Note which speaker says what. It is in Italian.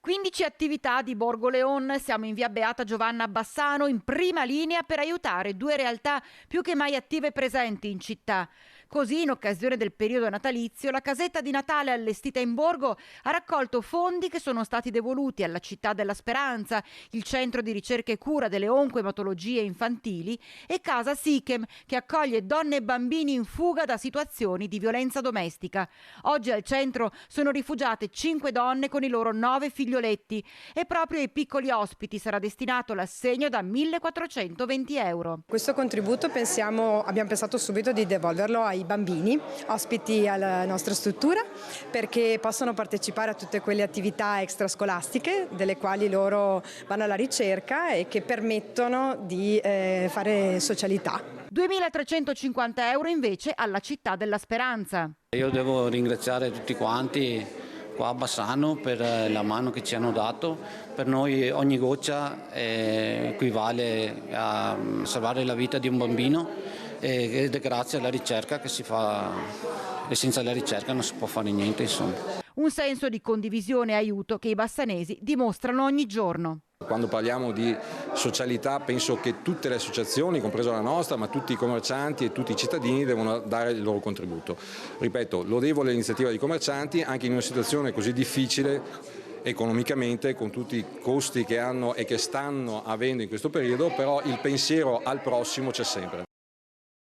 Speaker 1: 15 attività di Borgo Leon, siamo in via Beata Giovanna Bassano, in prima linea per aiutare due realtà più che mai attive e presenti in città. Così, in occasione del periodo natalizio, la casetta di Natale allestita in borgo ha raccolto fondi che sono stati devoluti alla Città della Speranza, il centro di ricerca e cura delle oncoematologie infantili, e Casa Sichem, che accoglie donne e bambini in fuga da situazioni di violenza domestica. Oggi al centro sono rifugiate 5 donne con i loro 9 figlioletti e proprio ai piccoli ospiti sarà destinato l'assegno da 1.420 euro.
Speaker 2: Questo contributo abbiamo pensato subito di devolverlo ai bambini ospiti alla nostra struttura, perché possono partecipare a tutte quelle attività extrascolastiche delle quali loro vanno alla ricerca e che permettono di fare socialità.
Speaker 1: 2.350 euro invece alla Città della Speranza.
Speaker 3: Io devo ringraziare tutti quanti qua a Bassano per la mano che ci hanno dato. Per noi ogni goccia equivale a salvare la vita di un bambino ed è grazie alla ricerca che si fa, e senza la ricerca non si può fare niente, insomma.
Speaker 1: Un senso di condivisione e aiuto che i bassanesi dimostrano ogni giorno.
Speaker 4: Quando parliamo di socialità penso che tutte le associazioni, compresa la nostra, ma tutti i commercianti e tutti i cittadini devono dare il loro contributo. Ripeto, lodevole l'iniziativa dei commercianti anche in una situazione così difficile economicamente, con tutti i costi che hanno e che stanno avendo in questo periodo, però il pensiero al prossimo c'è sempre.